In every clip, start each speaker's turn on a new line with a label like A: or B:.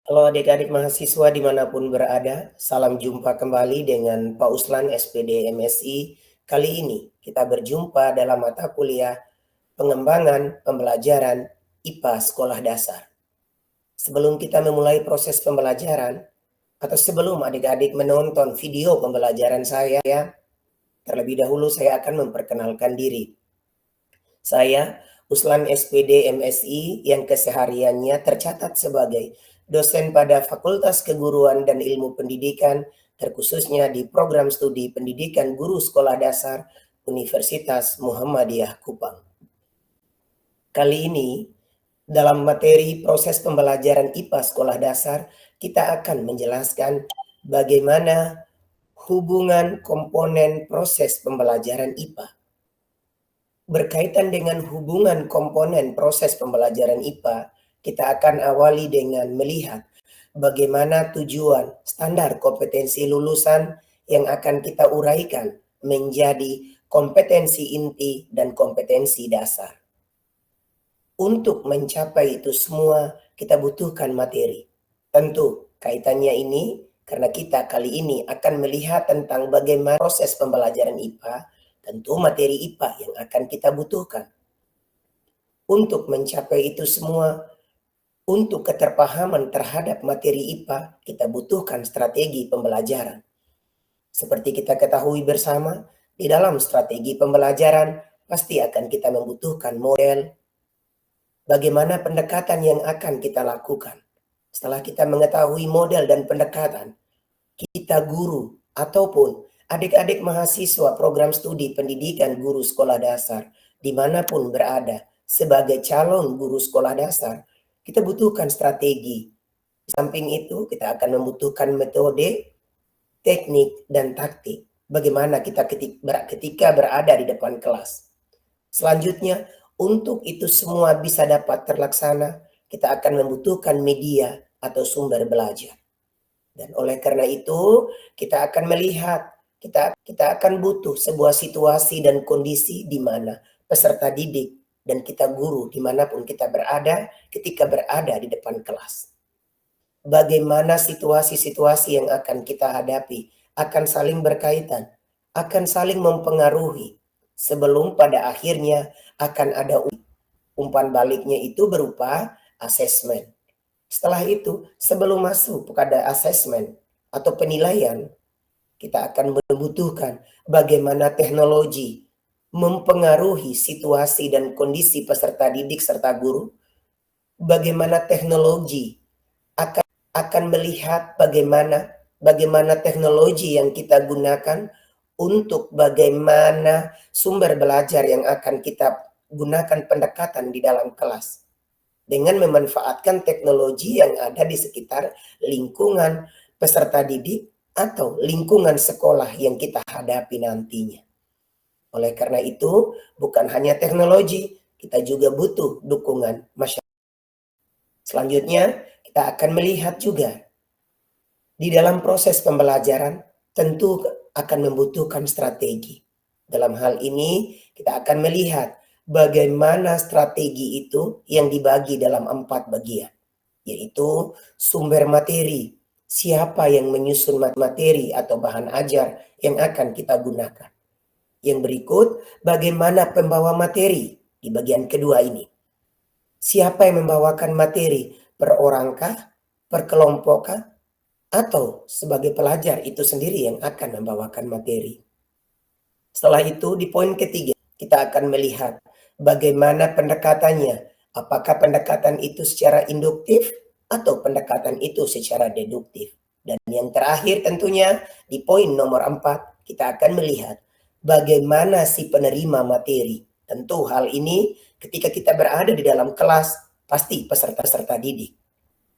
A: Halo adik-adik mahasiswa dimanapun berada, salam jumpa kembali dengan Pak Uslan SPD MSI. Kali ini kita berjumpa dalam mata kuliah pengembangan pembelajaran IPA Sekolah Dasar. Sebelum kita memulai proses pembelajaran, atau sebelum adik-adik menonton video pembelajaran saya, terlebih dahulu saya akan memperkenalkan diri. Saya Uslan SPD MSI yang kesehariannya tercatat sebagai dosen pada Fakultas Keguruan dan Ilmu Pendidikan, terkhususnya di program studi pendidikan guru sekolah dasar Universitas Muhammadiyah Kupang. Kali ini, dalam materi proses pembelajaran IPA sekolah dasar, kita akan menjelaskan bagaimana hubungan komponen proses pembelajaran IPA. Berkaitan dengan hubungan komponen proses pembelajaran IPA, kita akan awali dengan melihat bagaimana tujuan standar kompetensi lulusan yang akan kita uraikan menjadi kompetensi inti dan kompetensi dasar. Untuk mencapai itu semua, kita butuhkan materi. Tentu kaitannya ini karena kita kali ini akan melihat tentang bagaimana proses pembelajaran IPA. Tentu materi IPA yang akan kita butuhkan. Untuk mencapai itu semua, untuk keterpahaman terhadap materi IPA, kita butuhkan strategi pembelajaran. Seperti kita ketahui bersama, di dalam strategi pembelajaran pasti akan kita membutuhkan model, bagaimana pendekatan yang akan kita lakukan. Setelah kita mengetahui model dan pendekatan, kita guru ataupun adik-adik mahasiswa program studi pendidikan guru sekolah dasar dimanapun berada sebagai calon guru sekolah dasar, kita butuhkan strategi. Di samping itu kita akan membutuhkan metode, teknik, dan taktik. Bagaimana kita ketika berada di depan kelas. Selanjutnya, untuk itu semua bisa dapat terlaksana, kita akan membutuhkan media atau sumber belajar. Dan oleh karena itu, kita akan melihat, kita akan butuh sebuah situasi dan kondisi di mana peserta didik dan kita guru dimanapun kita berada ketika berada di depan kelas. Bagaimana situasi-situasi yang akan kita hadapi akan saling berkaitan, akan saling mempengaruhi, sebelum pada akhirnya akan ada umpan baliknya itu berupa asesmen. Setelah itu, sebelum masuk pada asesmen atau penilaian, kita akan membutuhkan bagaimana teknologi mempengaruhi situasi dan kondisi peserta didik serta guru, bagaimana teknologi akan melihat bagaimana teknologi yang kita gunakan untuk bagaimana sumber belajar yang akan kita gunakan pendekatan di dalam kelas dengan memanfaatkan teknologi yang ada di sekitar lingkungan peserta didik atau lingkungan sekolah yang kita hadapi nantinya. Oleh karena itu, bukan hanya teknologi, kita juga butuh dukungan masyarakat. Selanjutnya, kita akan melihat juga di dalam proses pembelajaran tentu akan membutuhkan strategi. Dalam hal ini, kita akan melihat bagaimana strategi itu yang dibagi dalam 4 bagian, yaitu sumber materi, siapa yang menyusun materi atau bahan ajar yang akan kita gunakan. Yang berikut, bagaimana pembawa materi di bagian kedua ini. Siapa yang membawakan materi, per orangkah, per kelompokkah, atau sebagai pelajar itu sendiri yang akan membawakan materi. Setelah itu di poin ketiga, kita akan melihat bagaimana pendekatannya. Apakah pendekatan itu secara induktif atau pendekatan itu secara deduktif. Dan yang terakhir tentunya di poin nomor 4, kita akan melihat bagaimana si penerima materi. Tentu hal ini ketika kita berada di dalam kelas, pasti peserta-peserta didik.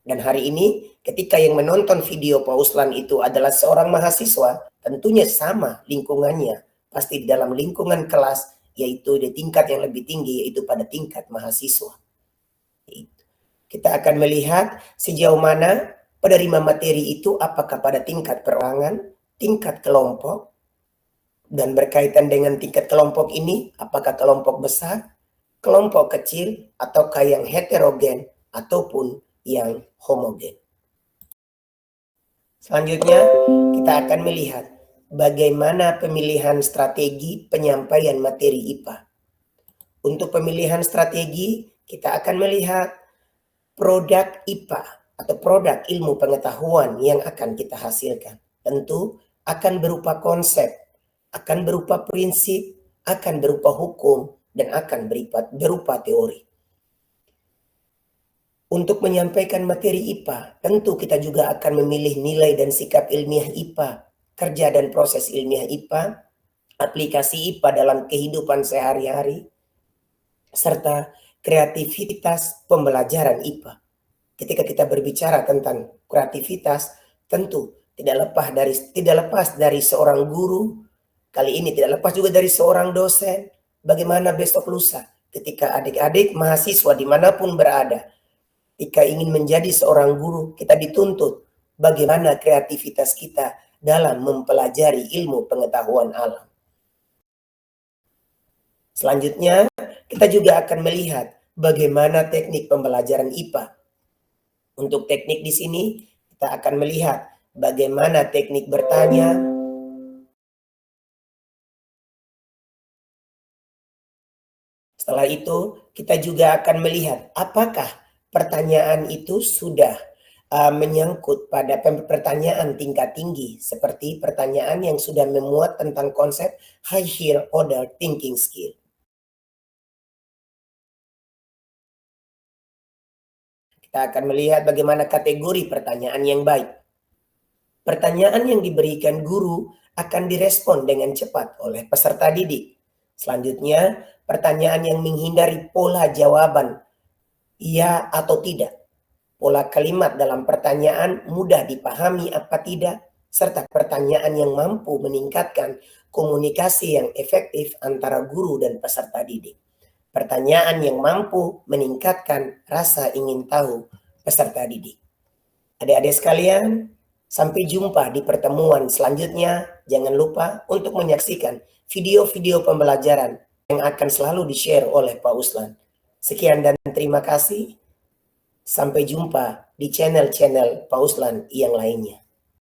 A: Dan hari ini ketika yang menonton video Pak Uslan itu adalah seorang mahasiswa, tentunya sama lingkungannya. Pasti di dalam lingkungan kelas, yaitu di tingkat yang lebih tinggi, yaitu pada tingkat mahasiswa. Kita akan melihat sejauh mana penerima materi itu, apakah pada tingkat perorangan, tingkat kelompok, dan berkaitan dengan tingkat kelompok ini, apakah kelompok besar, kelompok kecil, ataukah yang heterogen, ataupun yang homogen. Selanjutnya, kita akan melihat bagaimana pemilihan strategi penyampaian materi IPA. Untuk pemilihan strategi, kita akan melihat produk IPA atau produk ilmu pengetahuan yang akan kita hasilkan. Tentu akan berupa konsep, akan berupa prinsip, akan berupa hukum, dan akan berupa teori. Untuk menyampaikan materi IPA, tentu kita juga akan memilih nilai dan sikap ilmiah IPA, kerja dan proses ilmiah IPA, aplikasi IPA dalam kehidupan sehari-hari, serta kreativitas pembelajaran IPA. Ketika kita berbicara tentang kreativitas, tentu tidak lepas dari seorang guru, kali ini tidak lepas juga dari seorang dosen. Bagaimana besok lusa ketika adik-adik mahasiswa dimanapun berada, jika ingin menjadi seorang guru, kita dituntut bagaimana kreativitas kita dalam mempelajari ilmu pengetahuan alam. Selanjutnya, kita juga akan melihat bagaimana teknik pembelajaran IPA. Untuk teknik di sini, kita akan melihat bagaimana teknik bertanya, setelah itu kita juga akan melihat apakah pertanyaan itu sudah menyangkut pada pertanyaan tingkat tinggi, seperti pertanyaan yang sudah memuat tentang konsep higher order thinking skill. Kita akan melihat bagaimana kategori pertanyaan yang baik. Pertanyaan yang diberikan guru akan direspon dengan cepat oleh peserta didik. Selanjutnya, pertanyaan yang menghindari pola jawaban iya atau tidak. Pola kalimat dalam pertanyaan mudah dipahami apa tidak, serta pertanyaan yang mampu meningkatkan komunikasi yang efektif antara guru dan peserta didik. Pertanyaan yang mampu meningkatkan rasa ingin tahu peserta didik. Adik-adik sekalian, sampai jumpa di pertemuan selanjutnya. Jangan lupa untuk menyaksikan video-video pembelajaran yang akan selalu di-share oleh Pak Uslan. Sekian dan terima kasih. Sampai jumpa di channel-channel Pak Uslan yang lainnya.